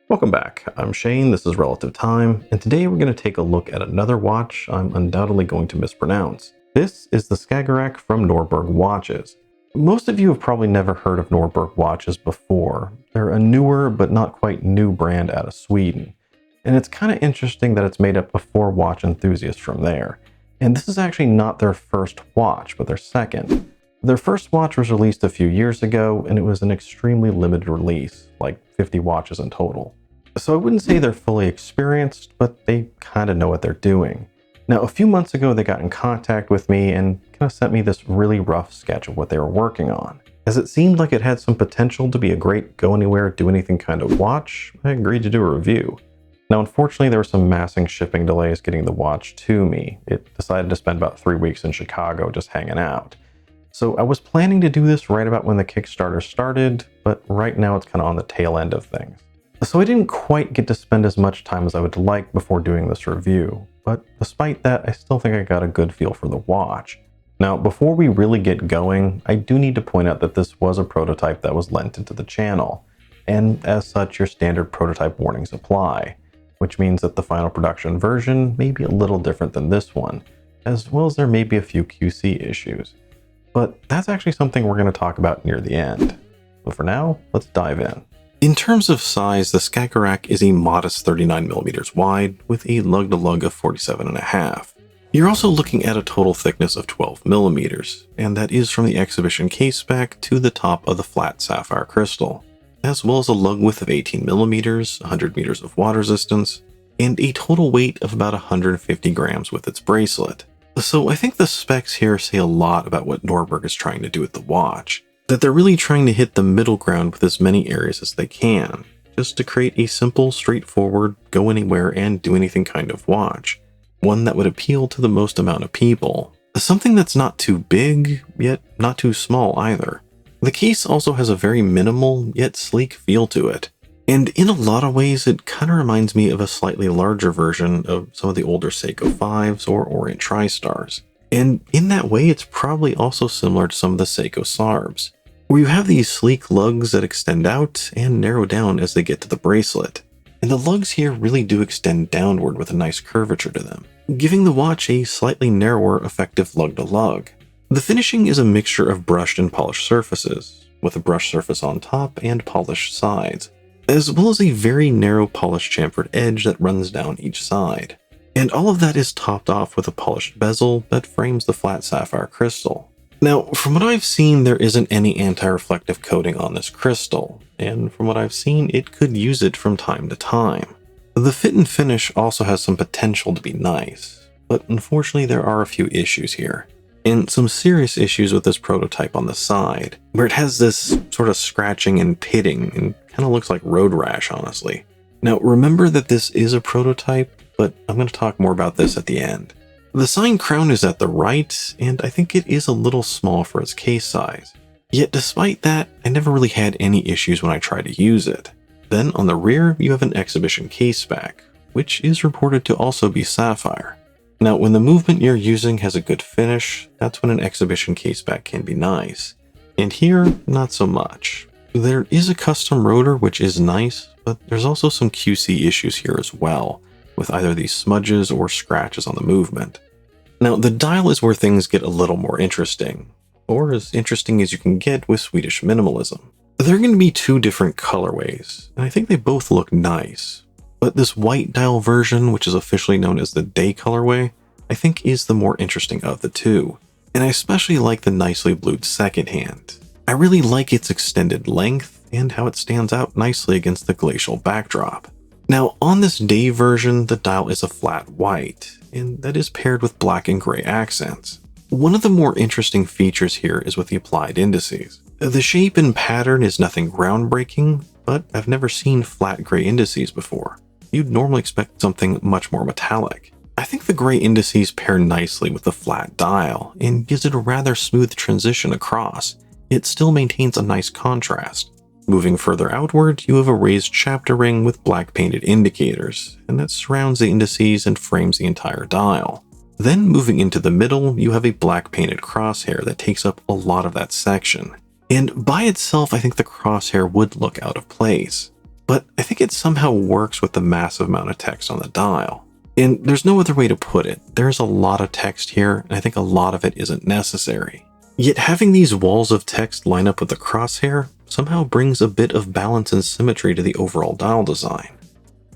Welcome back. I'm Shane, this is Relative Time, and today we're going to take a look at another watch I'm undoubtedly going to mispronounce. This is the Skagerrak from Nordberg Watches. Most of you have probably never heard of Nordberg Watches before. They're a newer but not quite new brand out of Sweden. And it's kind of interesting that it's made up of 4 watch enthusiasts from there. And this is actually not their first watch, but their second. Their first watch was released a few years ago, and it was an extremely limited release, like 50 watches in total. So I wouldn't say they're fully experienced, but they kind of know what they're doing. Now, a few months ago, they got in contact with me and kind of sent me this really rough sketch of what they were working on. As it seemed like it had some potential to be a great go-anywhere, do-anything kind of watch, I agreed to do a review. Now, unfortunately, there were some massive shipping delays getting the watch to me. It decided to spend about 3 weeks in Chicago just hanging out. So I was planning to do this right about when the Kickstarter started, but right now it's kind of on the tail end of things. So I didn't quite get to spend as much time as I would like before doing this review, but despite that, I still think I got a good feel for the watch. Now, before we really get going, I do need to point out that this was a prototype that was lent into the channel, and as such, your standard prototype warnings apply, which means that the final production version may be a little different than this one, as well as there may be a few QC issues. But that's actually something we're going to talk about near the end. But for now, let's dive in. In terms of size, the Skagerrak is a modest 39mm wide with a lug-to-lug of 47.5. You're also looking at a total thickness of 12mm, and that is from the exhibition case back to the top of the flat sapphire crystal, as well as a lug width of 18mm, 100 meters of water resistance, and a total weight of about 150 grams with its bracelet. So I think the specs here say a lot about what Nordberg is trying to do with the watch. That they're really trying to hit the middle ground with as many areas as they can, just to create a simple, straightforward, go anywhere and do anything kind of watch. One that would appeal to the most amount of people. Something that's not too big, yet not too small either. The case also has a very minimal, yet sleek feel to it. And in a lot of ways, it kind of reminds me of a slightly larger version of some of the older Seiko 5s or Orient TriStars. And in that way, it's probably also similar to some of the Seiko Sarbs, where you have these sleek lugs that extend out and narrow down as they get to the bracelet. And the lugs here really do extend downward with a nice curvature to them, giving the watch a slightly narrower effective lug-to-lug. The finishing is a mixture of brushed and polished surfaces, with a brushed surface on top and polished sides, as well as a very narrow polished chamfered edge that runs down each side. And all of that is topped off with a polished bezel that frames the flat sapphire crystal. Now, from what I've seen, there isn't any anti-reflective coating on this crystal, and from what I've seen, it could use it from time to time. The fit and finish also has some potential to be nice, but unfortunately there are a few issues here, and some serious issues with this prototype on the side, where it has this sort of scratching and pitting, and kind of looks like road rash, honestly. Now, remember that this is a prototype, but I'm going to talk more about this at the end. The sign crown is at the right, and I think it is a little small for its case size. Yet despite that, I never really had any issues when I tried to use it. Then on the rear, you have an exhibition case back, which is reported to also be sapphire. Now, when the movement you're using has a good finish, that's when an exhibition case back can be nice. And here, not so much. There is a custom rotor, which is nice, but there's also some QC issues here as well, with either these smudges or scratches on the movement. Now, the dial is where things get a little more interesting, or as interesting as you can get with Swedish Minimalism. There are going to be 2 different colorways, and I think they both look nice. But this white dial version, which is officially known as the day colorway, I think is the more interesting of the 2. And I especially like the nicely blued second hand. I really like its extended length and how it stands out nicely against the glacial backdrop. Now, on this day version, the dial is a flat white, and that is paired with black and gray accents. One of the more interesting features here is with the applied indices. The shape and pattern is nothing groundbreaking, but I've never seen flat gray indices before. You'd normally expect something much more metallic. I think the gray indices pair nicely with the flat dial, and gives it a rather smooth transition across. It still maintains a nice contrast. Moving further outward, you have a raised chapter ring with black painted indicators, and that surrounds the indices and frames the entire dial. Then moving into the middle, you have a black painted crosshair that takes up a lot of that section. And by itself, I think the crosshair would look out of place. but I think it somehow works with the massive amount of text on the dial. And there's no other way to put it. There's a lot of text here, and I think a lot of it isn't necessary. Yet having these walls of text line up with the crosshair somehow brings a bit of balance and symmetry to the overall dial design.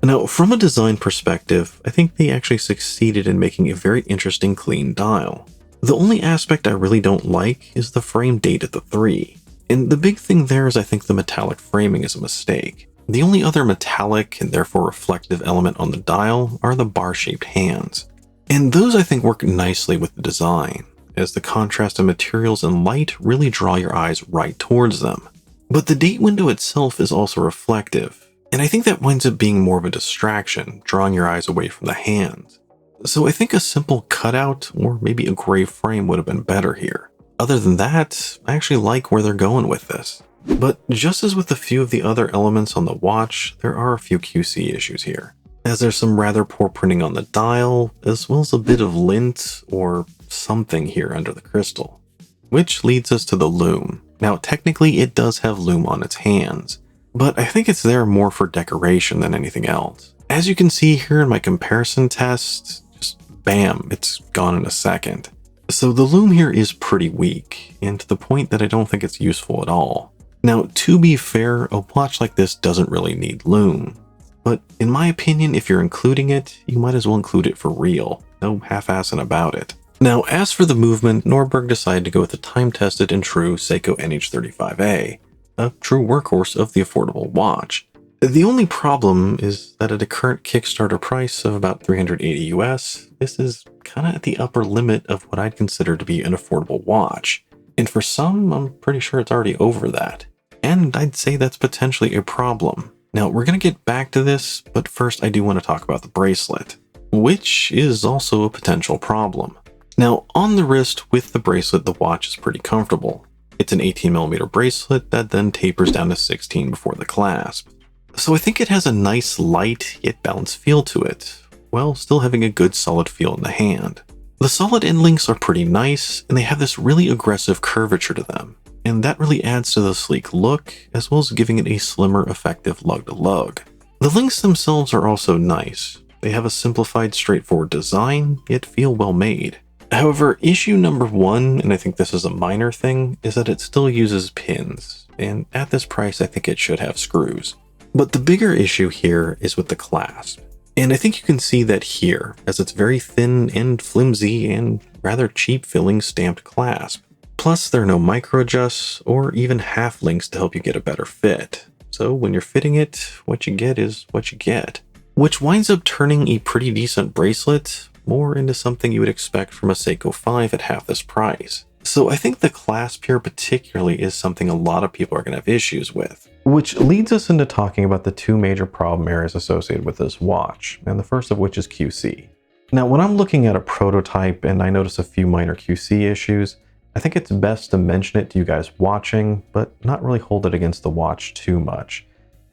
Now, from a design perspective, I think they actually succeeded in making a very interesting clean dial. The only aspect I really don't like is the frame date at the 3. And the big thing there is I think the metallic framing is a mistake. The only other metallic and therefore reflective element on the dial are the bar-shaped hands. And those I think work nicely with the design, as the contrast of materials and light really draw your eyes right towards them. But the date window itself is also reflective, and I think that winds up being more of a distraction, drawing your eyes away from the hands. So I think a simple cutout or maybe a gray frame would have been better here. Other than that, I actually like where they're going with this. But just as with a few of the other elements on the watch, there are a few QC issues here, as there's some rather poor printing on the dial, as well as a bit of lint or something here under the crystal. Which leads us to the lume. Now technically it does have lume on its hands, but I think it's there more for decoration than anything else. As you can see here in my comparison test, just bam, it's gone in a second. So the lume here is pretty weak, and to the point that I don't think it's useful at all. Now, to be fair, a watch like this doesn't really need lume, but in my opinion, if you're including it, you might as well include it for real. No half-assing about it. Now, as for the movement, Nordberg decided to go with the time-tested and true Seiko NH35A, a true workhorse of the affordable watch. The only problem is that at a current Kickstarter price of about $380 US, this is kind of at the upper limit of what I'd consider to be an affordable watch. And for some, I'm pretty sure it's already over that. And I'd say that's potentially a problem. Now, we're going to get back to this, but first I do want to talk about the bracelet, which is also a potential problem. Now, on the wrist with the bracelet, the watch is pretty comfortable. It's an 18mm bracelet that then tapers down to 16 before the clasp. So I think it has a nice light yet balanced feel to it, while still having a good solid feel in the hand. The solid end links are pretty nice, and they have this really aggressive curvature to them, and that really adds to the sleek look, as well as giving it a slimmer, effective lug-to-lug. The links themselves are also nice. They have a simplified, straightforward design, yet feel well made. However, issue number 1, and I think this is a minor thing, is that it still uses pins, and at this price I think it should have screws. But the bigger issue here is with the clasp. And I think you can see that here, as it's very thin and flimsy and rather cheap filling stamped clasp. Plus, there are no micro adjusts or even half links to help you get a better fit. So when you're fitting it, what you get is what you get. Which winds up turning a pretty decent bracelet more into something you would expect from a Seiko 5 at half this price. So I think the clasp here particularly is something a lot of people are going to have issues with. Which leads us into talking about the two major problem areas associated with this watch, and the first of which is QC. Now, when I'm looking at a prototype and I notice a few minor QC issues, I think it's best to mention it to you guys watching, but not really hold it against the watch too much.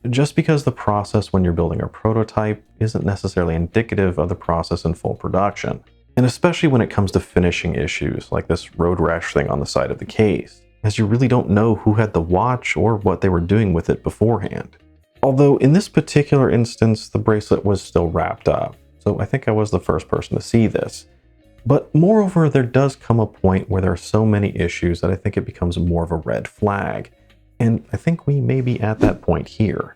Just because the process when you're building a prototype isn't necessarily indicative of the process in full production. And especially when it comes to finishing issues like this road rash thing on the side of the case, as you really don't know who had the watch or what they were doing with it beforehand. Although in this particular instance, the bracelet was still wrapped up, so I think I was the first person to see this. But moreover, there does come a point where there are so many issues that I think it becomes more of a red flag, and I think we may be at that point here.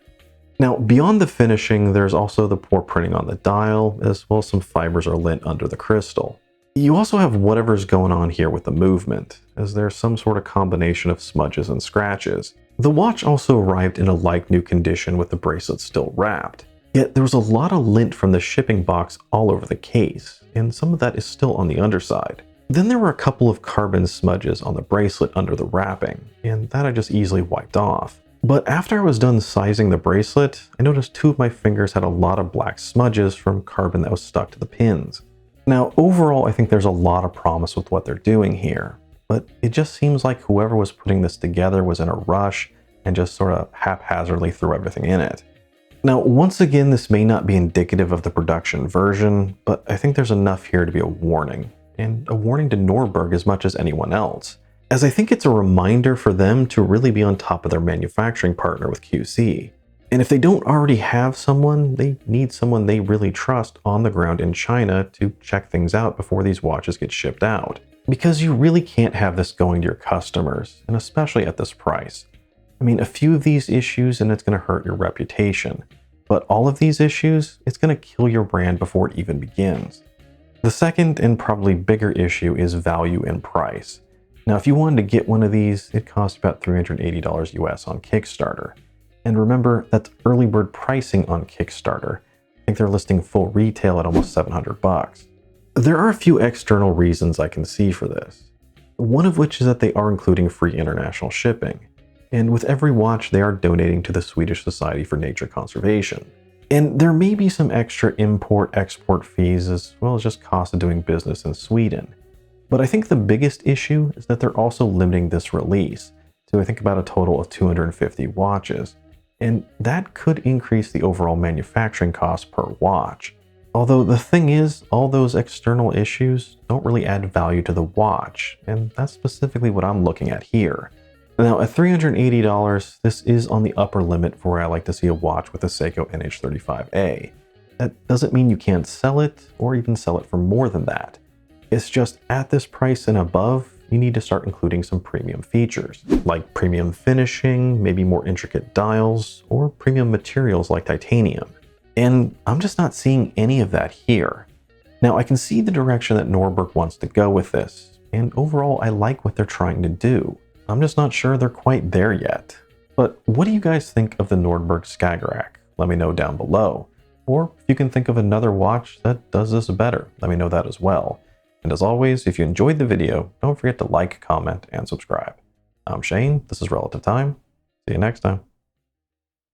Now, beyond the finishing, there's also the poor printing on the dial, as well as some fibers or lint under the crystal. You also have whatever's going on here with the movement, as there's some sort of combination of smudges and scratches. The watch also arrived in a like-new condition with the bracelet still wrapped. Yet there was a lot of lint from the shipping box all over the case, and some of that is still on the underside. Then there were a couple of carbon smudges on the bracelet under the wrapping, and that I just easily wiped off. But after I was done sizing the bracelet, I noticed two of my fingers had a lot of black smudges from carbon that was stuck to the pins. Now, overall, I think there's a lot of promise with what they're doing here, but it just seems like whoever was putting this together was in a rush and just sort of haphazardly threw everything in it. Now, once again, this may not be indicative of the production version, but I think there's enough here to be a warning, and a warning to Nordberg as much as anyone else, as I think it's a reminder for them to really be on top of their manufacturing partner with QC. And if they don't already have someone, they need someone they really trust on the ground in China to check things out before these watches get shipped out. Because you really can't have this going to your customers, and especially at this price. I mean, a few of these issues and it's going to hurt your reputation. But all of these issues, it's going to kill your brand before it even begins. The second and probably bigger issue is value and price. Now, if you wanted to get one of these, it costs about $380 US on Kickstarter. And remember, that's early bird pricing on Kickstarter. I think they're listing full retail at almost $700. There are a few external reasons I can see for this. One of which is that they are including free international shipping. And with every watch, they are donating to the Swedish Society for Nature Conservation. And there may be some extra import-export fees as well as just cost of doing business in Sweden. But I think the biggest issue is that they're also limiting this release to, I think, about a total of 250 watches. And that could increase the overall manufacturing cost per watch. Although the thing is, all those external issues don't really add value to the watch, and that's specifically what I'm looking at here. Now, at $380, this is on the upper limit for where I like to see a watch with a Seiko NH35A. That doesn't mean you can't sell it, or even sell it for more than that. It's just at this price and above, you need to start including some premium features, like premium finishing, maybe more intricate dials, or premium materials like titanium. And I'm just not seeing any of that here. Now, I can see the direction that Nordberg wants to go with this, and overall I like what they're trying to do. I'm just not sure they're quite there yet. But what do you guys think of the Nordberg Skagerrak? Let me know down below. Or if you can think of another watch that does this better, let me know that as well. And as always, if you enjoyed the video, don't forget to like, comment, and subscribe. I'm Shane, this is Relative Time. See you next time.